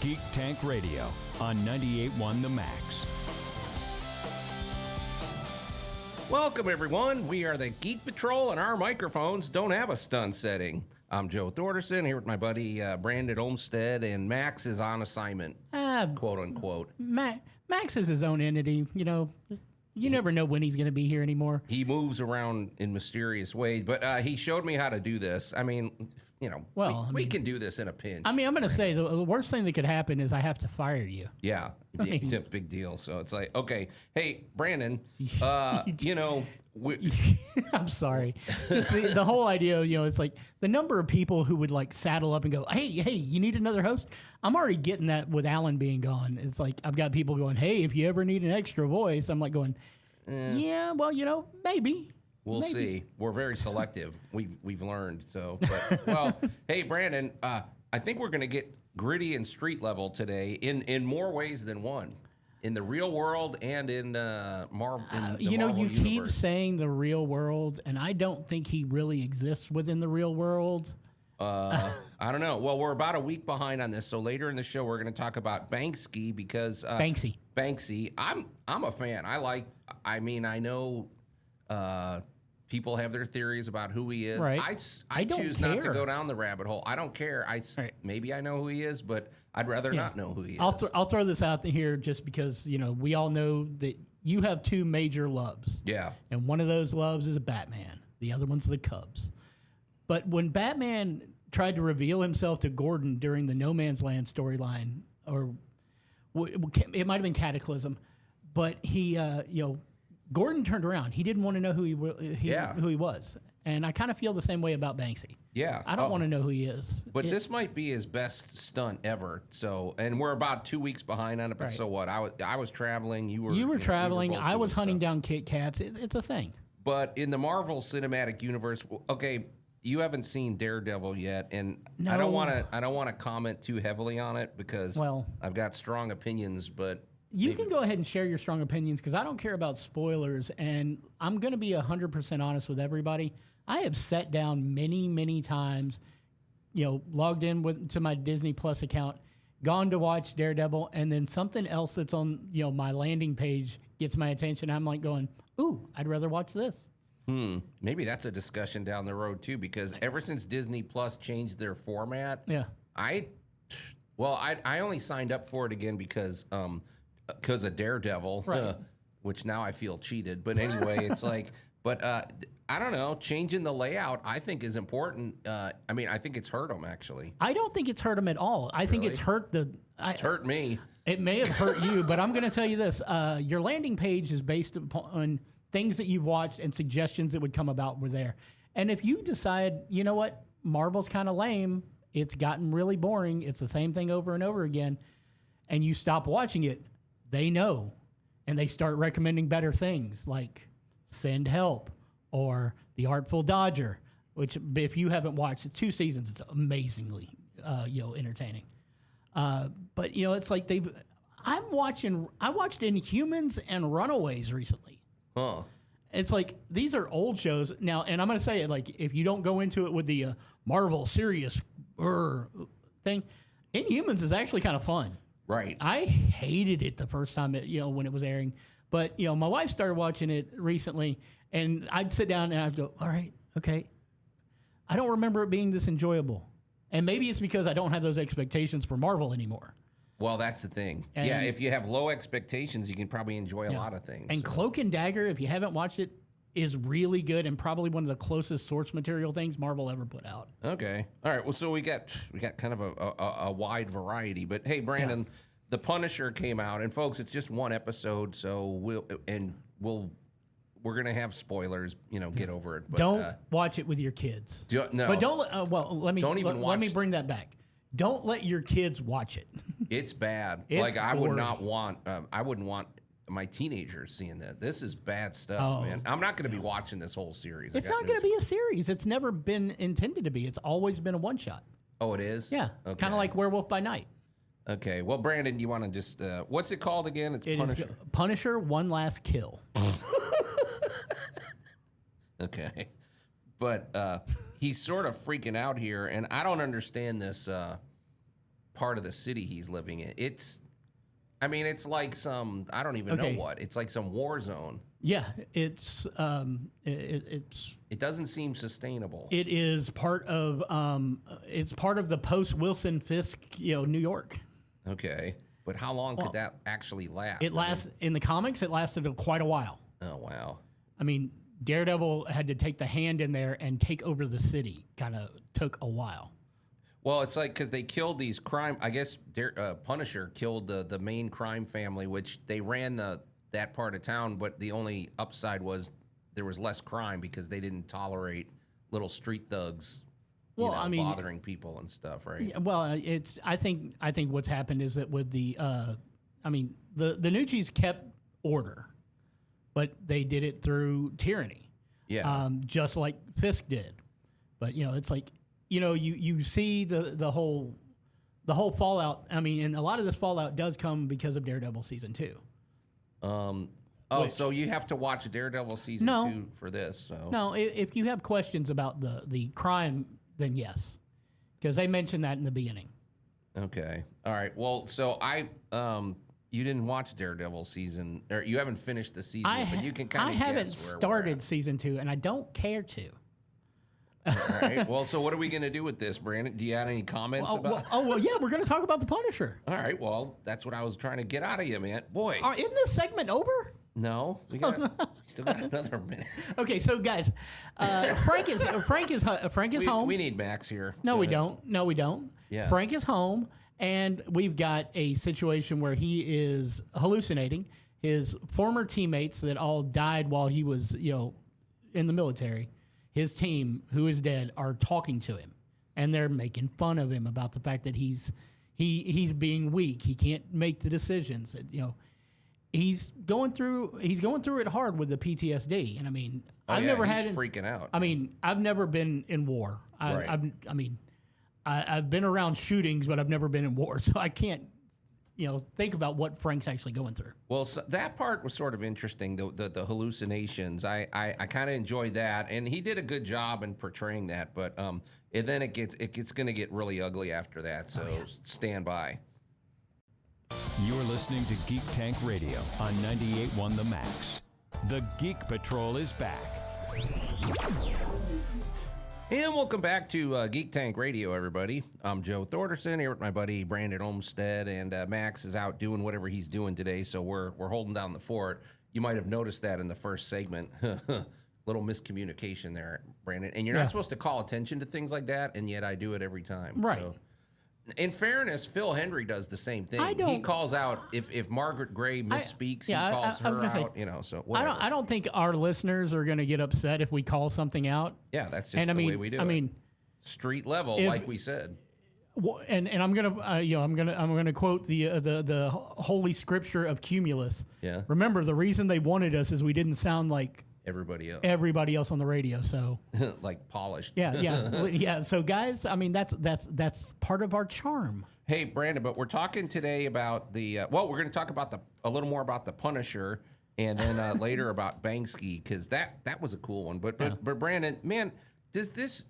Geek Tank Radio on 98.1 The Max. Welcome, everyone. We are the Geek Patrol, and our microphones don't have a stun setting. I'm Joe Thorderson here with my buddy Brandon Olmstead, and Max is on assignment, quote unquote. Max is his own entity. You know, you never know when he's going to be here anymore. He moves around in mysterious ways, but he showed me how to do this. I mean, you know, we can do this in a pinch. I mean, I'm going to say the worst thing that could happen is I have to fire you. Yeah, it's a big deal. So it's like, okay, hey, Brandon, you know, I'm sorry. Just the whole idea, you know, it's like the number of people who would like saddle up and go, hey, you need another host? I'm already getting that with Alan being gone. It's like I've got people going, hey, if you ever need an extra voice, I'm like going, yeah, well, you know, maybe. We'll see. We're very selective. We've learned. So, but, well, hey, Brandon, I think we're going to get gritty and street level today in more ways than one. In the real world and in Marvel. You know, Marvel you universe. keep saying the real world, and I don't think he really exists within the real world. I don't know. Well, we're about a week behind on this, so later in the show we're going to talk about Banksy because Banksy. I'm a fan. I know people have their theories about who he is. Right. I choose not to go down the rabbit hole. I don't care. Maybe I know who he is, but I'd rather not know who he is. I'll throw this out here just because, you know, we all know that you have two major loves. Yeah. And one of those loves is Batman. The other one's the Cubs. But when Batman tried to reveal himself to Gordon during the No Man's Land storyline, or it might have been Cataclysm, but he, you know, Gordon turned around. He didn't want to know who he was. And I kind of feel the same way about Banksy. Yeah. I don't want to know who he is. But this might be his best stunt ever. So, and we're about 2 weeks behind on it. But Right. So what? I was traveling. You were traveling. both I was doing hunting stuff. down Kit Kats. It's a thing. But in the Marvel Cinematic Universe, okay, you haven't seen Daredevil yet, and No. I don't want to comment too heavily on it because I've got strong opinions. But you can go ahead and share your strong opinions because I don't care about spoilers, and I'm going to be 100% honest with everybody. I have sat down many, many times, you know, logged in to my Disney Plus account, gone to watch Daredevil, and then something else that's on, you know, my landing page gets my attention. I'm like going, ooh, I'd rather watch this. Maybe that's a discussion down the road too, because ever since Disney Plus changed their format, I only signed up for it again because of Daredevil, right. Which now I feel cheated. But anyway, it's like, but I don't know, changing the layout I think is important. I mean, I think it's hurt them actually. I don't think it's hurt them at all. I think it's hurt It's hurt me. It may have hurt you, but I'm going to tell you this: your landing page is based upon things that you've watched and suggestions that would come about were there. And if you decide, you know what, Marvel's kind of lame, it's gotten really boring, it's the same thing over and over again, and you stop watching it, they know. And they start recommending better things like Send Help or The Artful Dodger, which if you haven't watched it, 2 seasons, it's amazingly entertaining. But, you know, it's like I watched Inhumans and Runaways recently. Huh. It's like, these are old shows now, and I'm going to say it, like, if you don't go into it with the Marvel serious thing, Inhumans is actually kind of fun. Right. I hated it the first time when it was airing, but my wife started watching it recently, and I'd sit down and I'd go, all right, okay. I don't remember it being this enjoyable, and maybe it's because I don't have those expectations for Marvel anymore. Well, that's the thing. And if you have low expectations, you can probably enjoy a lot of things. And Cloak and Dagger, if you haven't watched it, is really good and probably one of the closest source material things Marvel ever put out. Okay. All right. Well, so we got kind of a wide variety. But hey, Brandon, The Punisher came out, and folks, it's just one episode, so we're gonna have spoilers. Get over it. But, don't watch it with your kids. No. But don't. Let me bring that back. Don't let your kids watch it. It's bad. It's I would gory. not want. I wouldn't want my teenagers seeing that. This is bad stuff, man. I'm not going to be watching this whole series. It's not going to be a series. It's never been intended to be. It's always been a one shot. Oh, it is? Yeah. Okay. Kind of like Werewolf by Night. Okay. Well, Brandon, you want to just what's it called again? It's Punisher. Punisher: One Last Kill. Okay. But he's sort of freaking out here, and I don't understand this part of the city he's living in. It's like some, I don't even know what. It's like some war zone. Yeah, it's it doesn't seem sustainable. It is part of the post Wilson Fisk, New York. Okay, but how long could that actually last? In the comics. It lasted quite a while. Oh wow! I mean, Daredevil had to take the hand in there and take over the city. Kind of took a while. Well, it's like because they killed these crime. I guess Punisher killed the main crime family, which they ran that part of town. But the only upside was there was less crime because they didn't tolerate little street thugs, bothering people and stuff, right? Yeah, well, I think what's happened is that with the Nucci's kept order, but they did it through tyranny. Yeah. Just like Fisk did. But it's like. You see the whole fallout. I mean, and a lot of this fallout does come because of Daredevil season 2. So you have to watch Daredevil season 2 for this. So. No, if you have questions about the crime, then yes, because they mentioned that in the beginning. Okay, all right. Well, so you didn't watch Daredevil season, or you haven't finished the season, but you can kind of. I haven't started season 2, and I don't care to. All right. Well, so what are we going to do with this, Brandon? Do you have any comments about? Yeah, we're going to talk about the Punisher. All right. Well, that's what I was trying to get out of you, man. Boy, isn't this segment over? No, we still got another minute. Okay, so guys, Frank is home. We need Max here. No, we don't. Yeah. Frank is home, and we've got a situation where he is hallucinating. His former teammates that all died while he was, in the military. His team, who is dead, are talking to him, and they're making fun of him about the fact that he's being weak. He can't make the decisions. He's going through it hard with the PTSD. And I mean, I've never had freaking out. I mean, I've never been in war. I've been around shootings, but I've never been in war, so I can't think about what Frank's actually going through. Well, so that part was sort of interesting, the hallucinations. I kind of enjoyed that, and he did a good job in portraying that. But and then it gets going to get really ugly after that. So stand by. You're listening to Geek Tank Radio on 98.1 The Max. The Geek Patrol is back. And welcome back to Geek Tank Radio, everybody. I'm Joe Thorderson here with my buddy Brandon Olmstead, and Max is out doing whatever he's doing today, so we're holding down the fort. You might have noticed that in the first segment. Little miscommunication there, Brandon. And you're not supposed to call attention to things like that, and yet I do it every time. Right. So, in fairness, Phil Henry does the same thing. He calls out if Margaret Gray misspeaks, he calls her out. So whatever. I don't think our listeners are going to get upset if we call something out. Yeah, that's just the way we do it. I mean, street level, like we said. And I'm gonna quote the holy scripture of Cumulus. Yeah. Remember, the reason they wanted us is we didn't sound like everybody else on the radio. So like polished. Yeah. So guys, I mean that's part of our charm. Hey Brandon, but we're talking today about the we're going to talk about a little more about the Punisher, and then later about Banksy, because that was a cool one. But Brandon, man, does this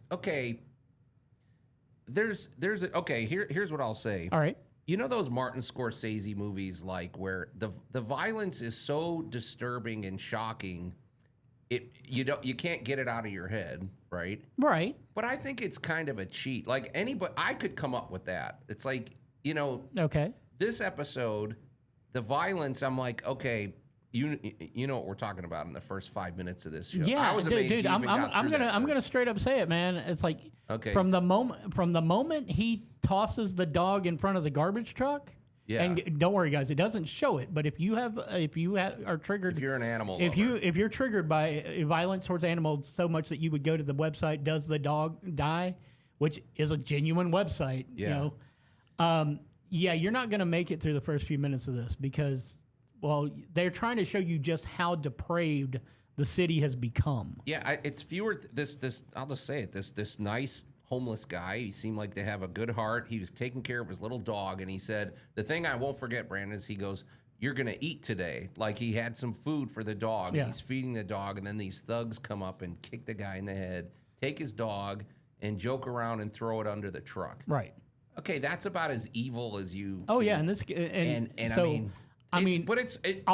Here's what I'll say. All right. You know those Martin Scorsese movies, like where the violence is so disturbing and shocking, you can't get it out of your head, right? Right. But I think it's kind of a cheat. Like I could come up with that. It's like, okay. This episode, the violence, I'm like, okay, you know what we're talking about in the first 5 minutes of this show. Yeah, I was amazed dude. I'm gonna straight up say it, man. It's like from the moment he tosses the dog in front of the garbage truck. Yeah. And don't worry, guys. It doesn't show it, but if you are triggered, if you're an animal, if you're triggered by violence towards animals so much that you would go to the website "Does the Dog Die," which is a genuine website. Yeah. You're not gonna make it through the first few minutes of this because. Well, they're trying to show you just how depraved the city has become. Yeah, it's fewer. This I'll just say it. This nice homeless guy. He seemed like to have a good heart. He was taking care of his little dog, and he said the thing I won't forget, Brandon, is he goes, "You're gonna eat today." Like he had some food for the dog. Yeah. And he's feeding the dog, and then these thugs come up and kick the guy in the head, take his dog, and joke around and throw it under the truck. Right. okay, that's about as evil as you. Oh yeah, and this and so. I'll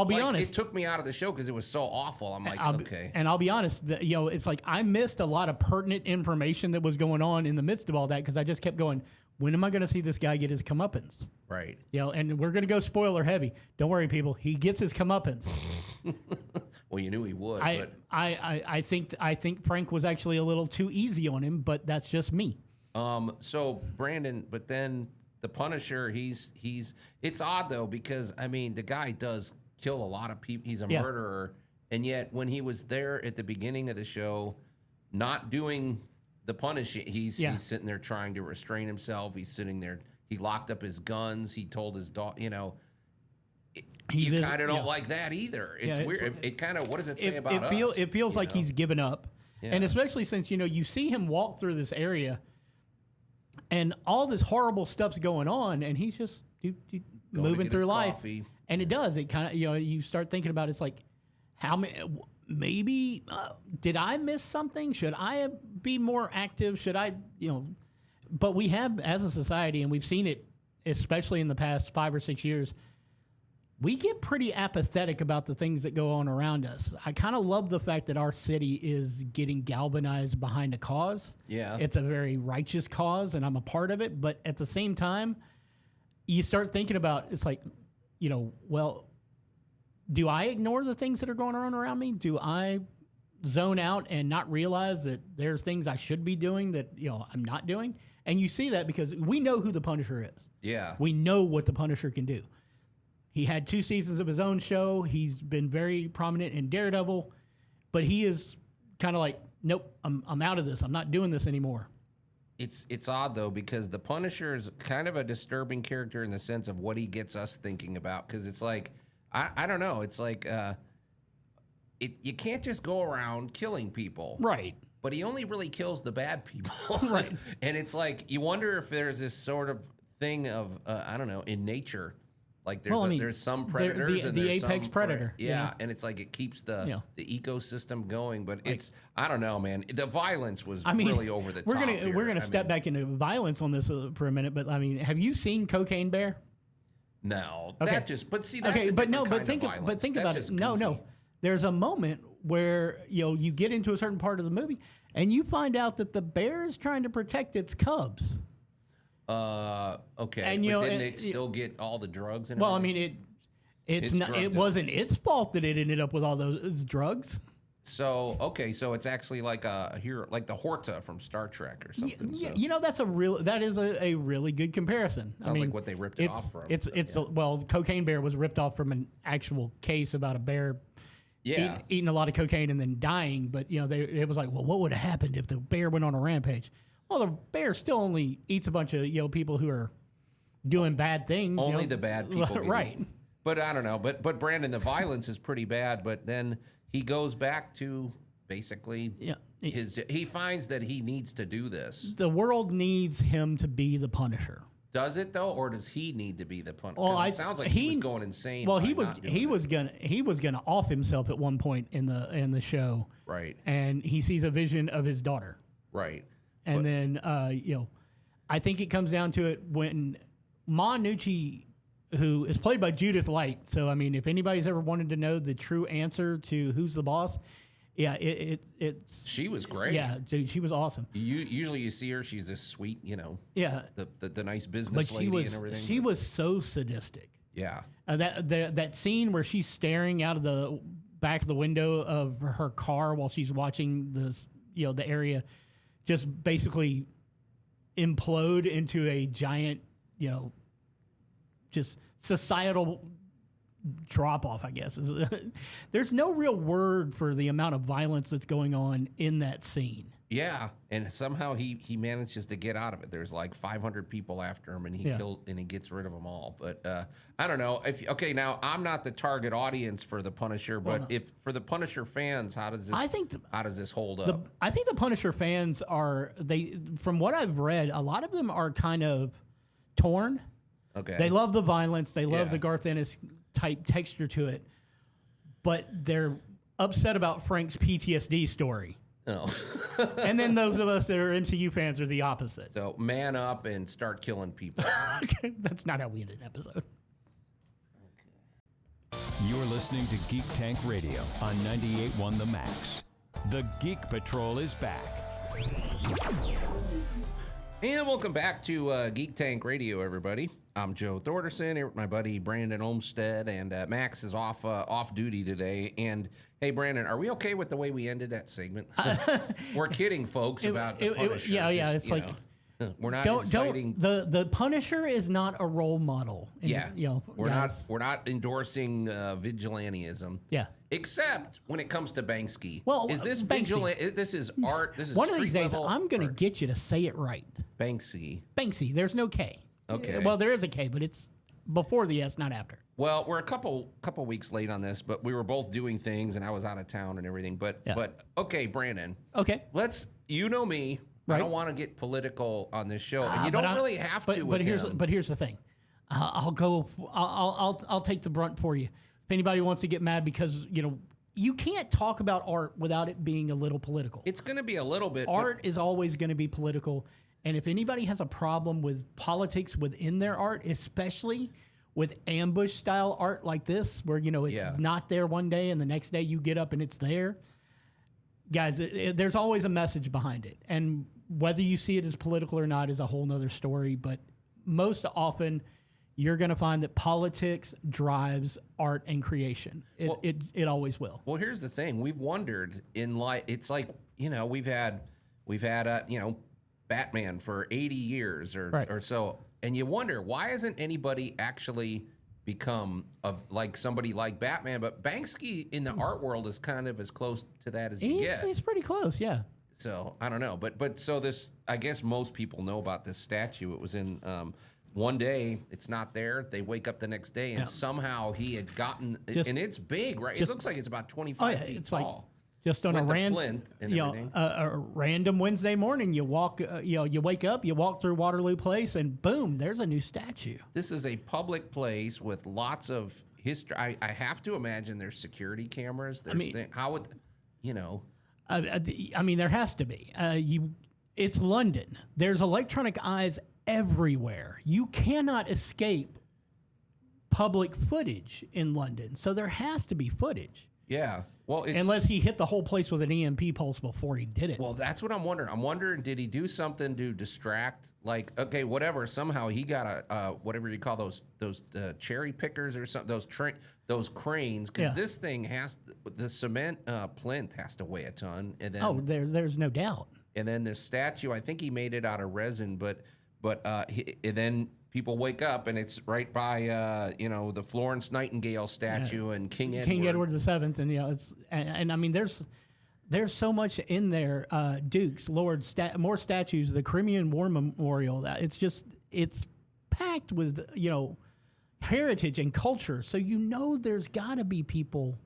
be honest. It took me out of the show because it was so awful. I'm like, okay. And I'll be honest, it's like I missed a lot of pertinent information that was going on in the midst of all that because I just kept going, when am I going to see this guy get his comeuppance? Right. And we're going to go spoiler heavy. Don't worry, people. He gets his comeuppance. Well, you knew he would. I think Frank was actually a little too easy on him, but that's just me. So Brandon, but then the Punisher, he's it's odd though because I mean the guy does kill a lot of people. He's a murderer, and yet when he was there at the beginning of the show, not doing the punishing, he's sitting there trying to restrain himself. He's sitting there. He locked up his guns. He told his dog, you kind of don't like that either. It's weird. It kind of, what does it say about us? It feels like he's given up, and especially since you see him walk through this area. And all this horrible stuff's going on, and he's just moving through life. Coffee. And it does. It kind of, you start thinking about it's like, how many, maybe, did I miss something? Should I be more active? Should I, but we have, as a society, and we've seen it, especially in the past 5 or 6 years, we get pretty apathetic about the things that go on around us. I kind of love the fact that our city is getting galvanized behind a cause. Yeah. It's a very righteous cause, and I'm a part of it. But at the same time, you start thinking about, it's like, well, do I ignore the things that are going on around me? Do I zone out and not realize that there's things I should be doing that, I'm not doing? And you see that because we know who the Punisher is. Yeah. We know what the Punisher can do. He had 2 seasons of his own show. He's been very prominent in Daredevil, but he is kind of like, nope, I'm out of this. I'm not doing this anymore. It's odd though because the Punisher is kind of a disturbing character in the sense of what he gets us thinking about. Because it's like I don't know. It's like you can't just go around killing people, right? But he only really kills the bad people, right? And it's like you wonder if there's this sort of thing of I don't know in nature. Like there's some predators and the there's apex some predator. Yeah, and it's like it keeps the ecosystem going. But it's I don't know, man. The violence was really over the top. We're gonna step back into violence on this for a minute. But I mean, have you seen Cocaine Bear? No, okay. That's think about it. No. There's a moment where you get into a certain part of the movie and you find out that the bear is trying to protect its cubs. Okay. And didn't it still get all the drugs? And well, everything? I mean, it wasn't its fault that it ended up with all those drugs. So it's actually like the Horta from Star Trek or something. Yeah, that is a really good comparison. Sounds like what they ripped it off from. Well, Cocaine Bear was ripped off from an actual case about a bear. Yeah. Eating a lot of cocaine and then dying, but it was like, well, what would have happened if the bear went on a rampage? Well, the bear still only eats a bunch of people who are doing bad things. Only the bad people, right? But I don't know. But Brandon, the violence is pretty bad. But then he goes back to basically he finds that he needs to do this. The world needs him to be the Punisher. Does it though, or does he need to be the Punisher? Well, it sounds like he was going insane. Well, he was gonna off himself at one point in the show, right? And he sees a vision of his daughter, right? And then, I think it comes down to it when Ma Nucci, who is played by Judith Light. So, I mean, if anybody's ever wanted to know the true answer to who's the boss, it's she was great. Yeah, she was awesome. Usually you see her, she's this sweet, the nice business but lady and everything. She was so sadistic. Yeah. That scene where she's staring out of the back of the window of her car while she's watching this, the area just basically implode into a giant, just societal drop off, I guess. There's no real word for the amount of violence that's going on in that scene. Yeah, and somehow he manages to get out of it. There's like 500 people after him, and he gets rid of them all. But I don't know. Now I'm not the target audience for the Punisher, but if for the Punisher fans, how does this hold up? I think the Punisher fans from what I've read, a lot of them are kind of torn. Okay, they love the violence, they love the Garth Ennis type texture to it, but they're upset about Frank's PTSD story. Oh. And then those of us that are MCU fans are the opposite. So man up and start killing people. Okay, that's not how we end an episode. You're listening to Geek Tank Radio on 98.1 The Max. The Geek Patrol is back. And welcome back to Geek Tank Radio, everybody. I'm Joe Thorderson here with my buddy Brandon Olmstead, and Max is off duty today. And hey, Brandon, are we okay with the way we ended that segment? We're kidding, folks, about the Punisher. Yeah, it's like... We're not inciting. The Punisher is not a role model. We're not endorsing vigilantism. Yeah. Except when it comes to Banksy. Well, is this Banksy. vigilant? This is art. This is one of these days. level, I'm going to get you to say it right. Banksy. Banksy. There's no K. Okay. Well, there is a K, but it's before the S, not after. Well, we're a couple weeks late on this, but we were both doing things, and I was out of town and everything. But okay, Brandon. Okay. You know me. Right. I don't want to get political on this show, and you don't really have to. But here's the thing. I'll take the brunt for you. If anybody wants to get mad because you can't talk about art without it being a little political. It's going to be a little bit. Art is always going to be political, and if anybody has a problem with politics within their art, especially with ambush style art like this, where it's not there one day and the next day you get up and it's there, guys, there's always a message behind it, and whether you see it as political or not is a whole nother story, but most often you're going to find that politics drives art and creation. It always will. Well, here's the thing. We've wondered in life. It's like, we've had Batman for 80 years or so. And you wonder, why hasn't anybody actually become like somebody like Batman? But Banksy in the art world is kind of as close to that as you get. He's pretty close, yeah. So I don't know, but so this, I guess most people know about this statue. It was in one day, it's not there. They wake up the next day, and somehow he had gotten, and it's big, right? It looks like it's about 25 feet it's tall. Like just on a random Wednesday morning, you walk, you wake up, you walk through Waterloo Place, and boom, there's a new statue. This is a public place with lots of history. I have to imagine there's security cameras. How would there has to be. It's London. There's electronic eyes everywhere. You cannot escape public footage in London, so there has to be footage. Yeah. Well, unless he hit the whole place with an EMP pulse before he did it. Well, that's what I'm wondering. I'm wondering, did he do something to distract? Like, okay, whatever. Somehow he got a whatever you call those cherry pickers or something. Those cranes, because this thing the cement plinth has to weigh a ton. And then there's no doubt. And then this statue, I think he made it out of resin, but and then people wake up and it's right by the Florence Nightingale statue and King Edward VII, and there's so much in there. Dukes, lords, more statues, the Crimean War Memorial. It's packed with heritage and culture. So there's got to be people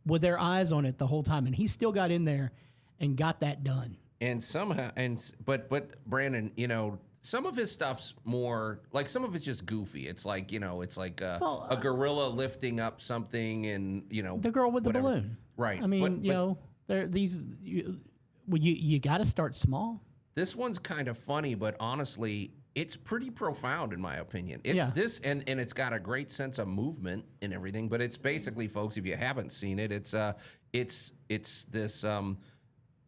with their eyes on it the whole time, and he still got in there and got that done. And somehow, but Brandon, some of his stuff's more like, some of it's just goofy. It's like a gorilla lifting up something, and the girl with whatever. The balloon, right? I mean, you got to start small. This one's kind of funny, but honestly, it's pretty profound in my opinion. It's this, and it's got a great sense of movement and everything. But it's basically, folks, if you haven't seen it, it's this.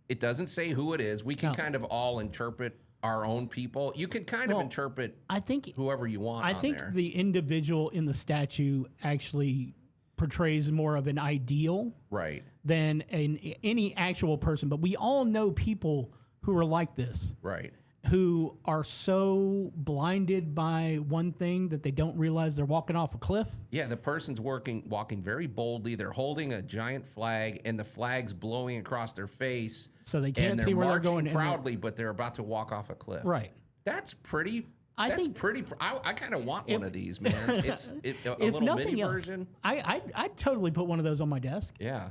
It doesn't say who it is. We can kind of all interpret our own people. You can kind of interpret, I think, whoever you want. I think the individual in the statue actually portrays more of an ideal, right, than any actual person. But we all know people who are like this, right, who are so blinded by one thing that they don't realize they're walking off a cliff. Yeah, the person's walking very boldly. They're holding a giant flag, and the flag's blowing across their face. So they can't see where they're going. Proudly, but they're about to walk off a cliff. Right. That's pretty. I kind of want one of these, man. It's a if little nothing mini else, version. I'd totally put one of those on my desk. Yeah.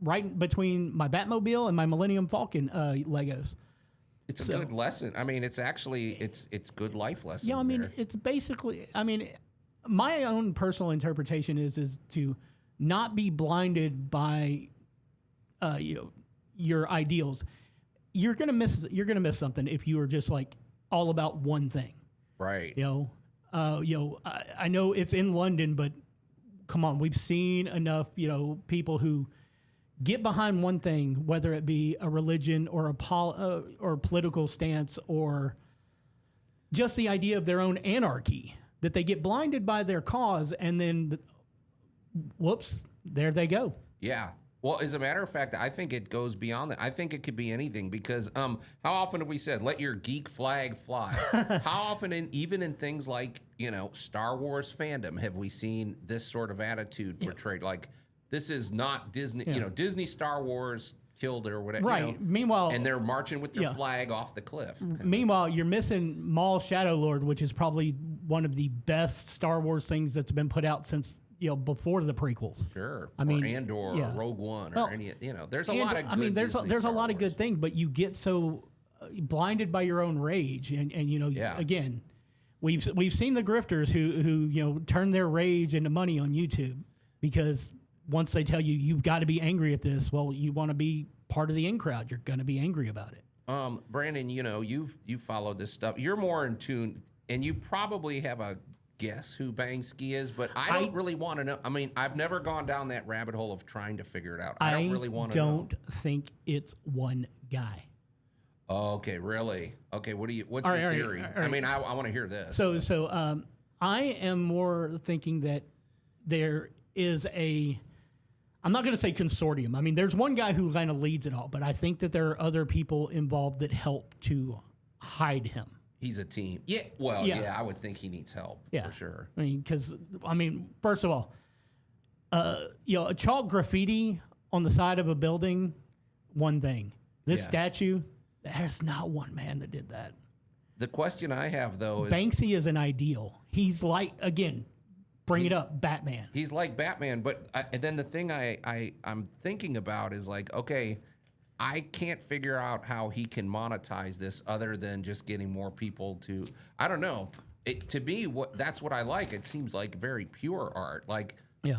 Right between my Batmobile and my Millennium Falcon Legos. It's a good lesson. I mean, it's actually it's good life lessons. Yeah, I mean, it's basically. I mean, my own personal interpretation is to not be blinded by, your ideals, you're gonna miss something if you are just like all about one thing. Right. I know it's in London, but come on, we've seen enough, people who get behind one thing, whether it be a religion or or a political stance or just the idea of their own anarchy, that they get blinded by their cause and then, whoops, there they go. Yeah. Well, as a matter of fact, I think it goes beyond that. I think it could be anything because how often have we said, let your geek flag fly? How often, even in things like, Star Wars fandom, have we seen this sort of attitude portrayed? Like, this is not Disney, Disney Star Wars killed or whatever. Right. Meanwhile, and they're marching with their flag off the cliff. Meanwhile, you're missing Maul Shadow Lord, which is probably one of the best Star Wars things that's been put out since before the prequels. Sure. I mean, Andor or Rogue One or any, there's a lot of good there's a lot of good things, but you get so blinded by your own rage and again, we've seen the grifters who turn their rage into money on YouTube because once they tell you you've got to be angry at this, well, you want to be part of the in crowd, you're going to be angry about it. Brandon, you've followed this stuff. You're more in tune and you probably have a guess who Banksy is, but I don't really want to know. I mean, I've never gone down that rabbit hole of trying to figure it out. I don't really want to know. I don't think it's one guy. Okay, really? Okay, what's your theory? All right. I mean, I want to hear this. So I am more thinking that there is I'm not going to say consortium. I mean, there's one guy who kind of leads it all, but I think that there are other people involved that help to hide him. He's a team. Yeah. Well, yeah, I would think he needs help for sure. First of all, a chalk graffiti on the side of a building, one thing. This statue, there's not one man that did that. The question I have, though, is Banksy is an ideal. He's like, again, bring it up, Batman. He's like Batman, but and then the thing I'm thinking about is like, okay, I can't figure out how he can monetize this other than just getting more people to, I don't know. To me, that's what I like. It seems like very pure art. Like,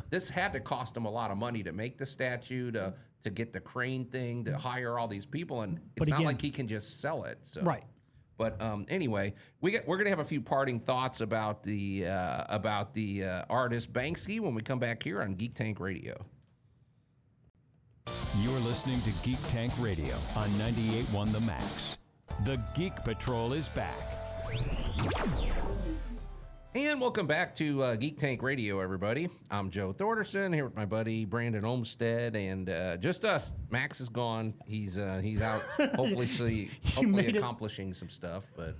this had to cost him a lot of money to make the statue, to get the crane thing, to hire all these people, and it's not like he can just sell it. So. Right. But anyway, we're going to have a few parting thoughts about the artist Banksy when we come back here on Geek Tank Radio. You're listening to Geek Tank Radio on 98.1 The Max. The Geek Patrol is back. And welcome back to Geek Tank Radio, everybody. I'm Joe Thorderson here with my buddy Brandon Olmstead, and just us. Max is gone. He's out, hopefully accomplishing some stuff. But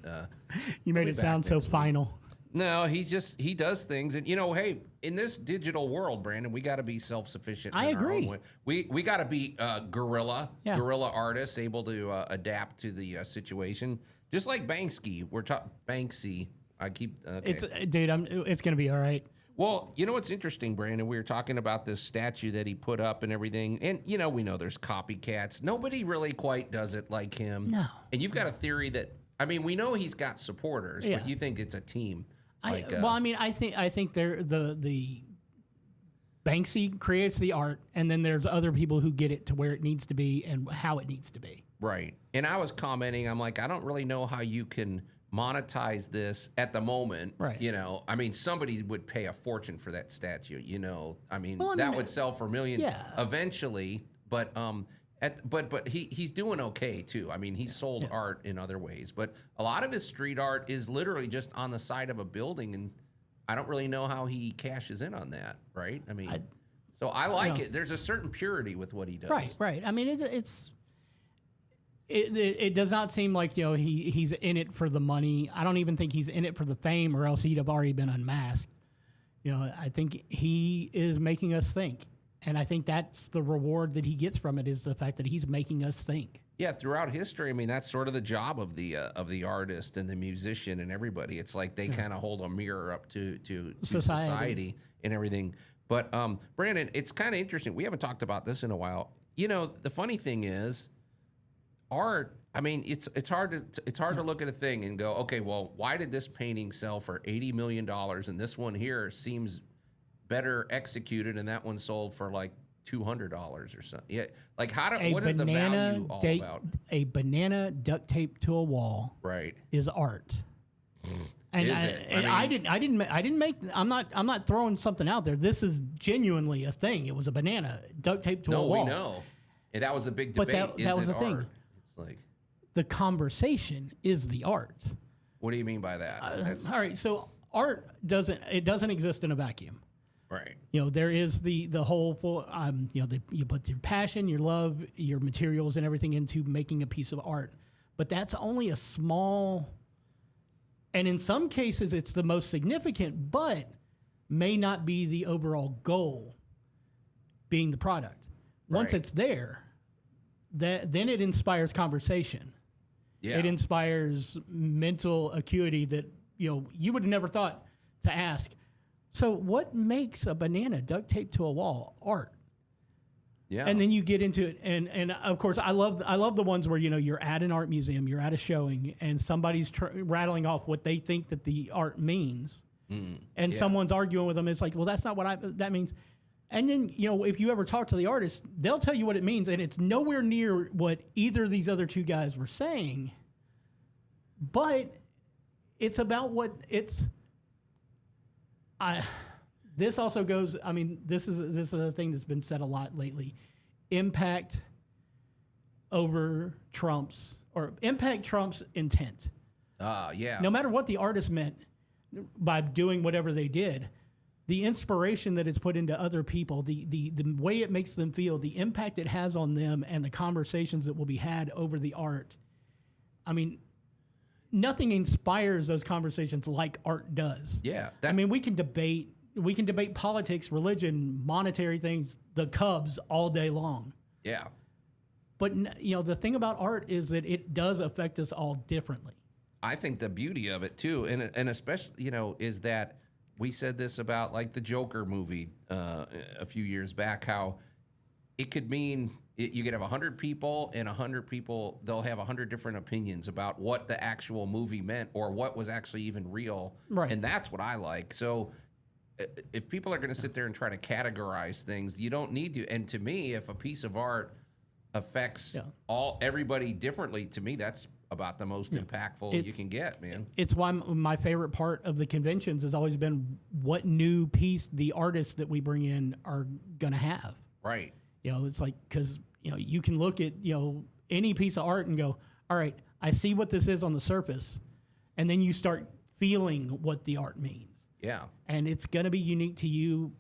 you made it sound so final. No, he does things, and hey, in this digital world, Brandon, we got to be self-sufficient. I agree. We got to be guerrilla artists, able to adapt to the situation, just like Banksy. Banksy. I keep. Okay. It's gonna be all right. Well, what's interesting, Brandon? We were talking about this statue that he put up and everything, and we know there's copycats. Nobody really quite does it like him. No. And you've got a theory that we know he's got supporters, but you think it's a team. I think the Banksy creates the art, and then there's other people who get it to where it needs to be and how it needs to be. Right. And I was commenting, I'm like, I don't really know how you can monetize this at the moment. Right. Somebody would pay a fortune for that statue. That would sell for millions eventually. But But he's doing okay too. He's sold art in other ways, but a lot of his street art is literally just on the side of a building, and I don't really know how he cashes in on that, right? So I like it. There's a certain purity with what he does. Right. It does not seem like he's in it for the money. I don't even think he's in it for the fame, or else he'd have already been unmasked. I think he is making us think. And I think that's the reward that he gets from it, is the fact that he's making us think. Yeah, throughout history, that's sort of the job of the artist and the musician and everybody. It's like they kind of hold a mirror up to society and everything. But Brandon, it's kind of interesting. We haven't talked about this in a while. The funny thing is, art. It's hard to look at a thing and go, okay, well, why did this painting sell for $80 million and this one here seems better executed, and that one sold for like $200 or something. Yeah, like what is the value all about? A banana duct taped to a wall, right, is art. And I didn't make. I'm not throwing something out there. This is genuinely a thing. It was a banana duct taped to a wall. No, we know. And that was a big debate. But that was the thing. It's like the conversation is the art. What do you mean by that? All right, so art doesn't exist in a vacuum. Right. There is the whole you put your passion, your love, your materials, and everything into making a piece of art. But that's only a small, and in some cases it's the most significant, but may not be the overall goal being the product. Once it's there, then it inspires conversation. Yeah. It inspires mental acuity that you would have never thought to ask. So what makes a banana duct taped to a wall art? Yeah. And then you get into it, and of course I love the ones where you're at an art museum, you're at a showing, and somebody's rattling off what they think that the art means, and someone's arguing with them. It's like, well, that's not what that means. And then if you ever talk to the artist, they'll tell you what it means, and it's nowhere near what either of these other two guys were saying. But it's about what it's. This also goes. I mean, this is a thing that's been said a lot lately. Impact trumps intent. Yeah. No matter what the artist meant by doing whatever they did, the inspiration that it's put into other people, the way it makes them feel, the impact it has on them, and the conversations that will be had over the art. I mean, nothing inspires those conversations like art does. Yeah. We can debate politics, religion, monetary things, the Cubs all day long. Yeah. But the thing about art is that it does affect us all differently. I think the beauty of it too, and especially is that we said this about like the Joker movie a few years back, how it could mean you could have 100 people, and 100 people, they'll have 100 different opinions about what the actual movie meant or what was actually even real. Right. And that's what I like. So if people are going to sit there and try to categorize things, you don't need to. And to me, if a piece of art affects everybody differently, to me, that's about the most impactful you can get, man. It's why my favorite part of the conventions has always been what new piece the artists that we bring in are going to have. Right. It's like, because, you can look at, any piece of art and go, all right, I see what this is on the surface. And then you start feeling what the art means. Yeah. And it's going to be unique to you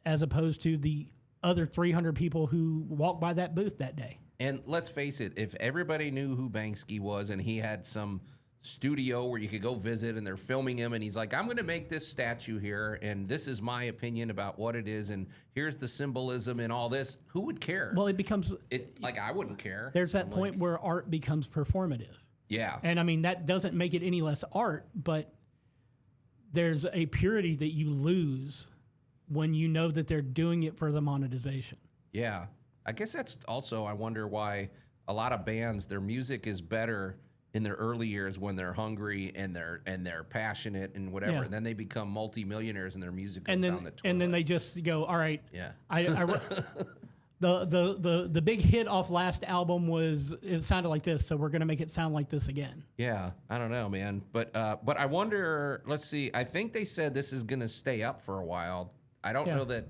as opposed to the other 300 people who walked by that booth that day. And let's face it, if everybody knew who Banksy was and he had some studio where you could go visit and they're filming him and he's like, I'm going to make this statue here and this is my opinion about what it is and here's the symbolism and all this, who would care? Well, it becomes... I wouldn't care. There's that point where art becomes performative. Yeah. And that doesn't make it any less art, but there's a purity that you lose when you know that they're doing it for the monetization. Yeah. I guess that's also, I wonder why a lot of bands, their music is better in their early years when they're hungry and they're passionate and whatever. Yeah. And then they become multimillionaires and their music goes down the toilet. And then they just go, all right. Yeah. The big hit off last album it sounded like this, so we're gonna make it sound like this again. Yeah, I don't know, man. But I wonder, let's see, I think they said this is gonna stay up for a while. I don't know that.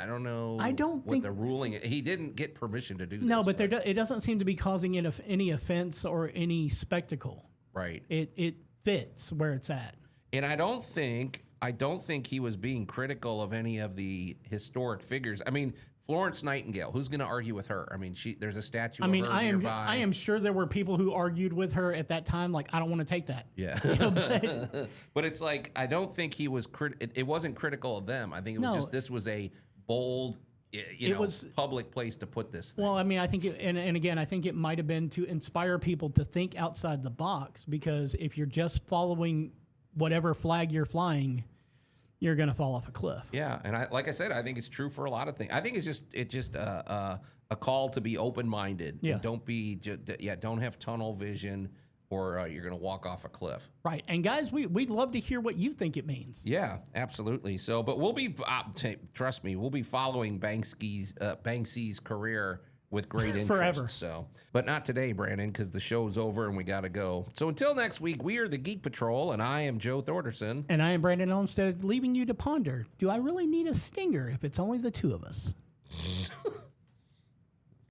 I don't know. I don't think the ruling. He didn't get permission to do this. No, but it doesn't seem to be causing any offense or any spectacle. Right. It fits where it's at. And I don't think he was being critical of any of the historic figures. I mean, Florence Nightingale. Who's going to argue with her? I mean, there's a statue. of her nearby. I am sure there were people who argued with her at that time. Like, I don't want to take that. Yeah. But it's like, I don't think he was. It wasn't critical of them. I think it was just this was a bold, public place to put this thing. Well, I mean, I think, and again, I think it might have been to inspire people to think outside the box, because if you're just following whatever flag you're flying, you're going to fall off a cliff. Yeah, and like I said, I think it's true for a lot of things. I think it's just a call to be open-minded. Yeah. And don't have tunnel vision. or you're going to walk off a cliff. Right. And guys, we'd love to hear what you think it means. Yeah, absolutely. So, but we'll be, trust me, we'll be following Banksy's career with great interest. Forever. So, but not today, Brandon, because the show's over and we got to go. So until next week, we are the Geek Patrol, and I am Joe Thorderson. And I am Brandon Olmsted, leaving you to ponder, do I really need a stinger if it's only the two of us?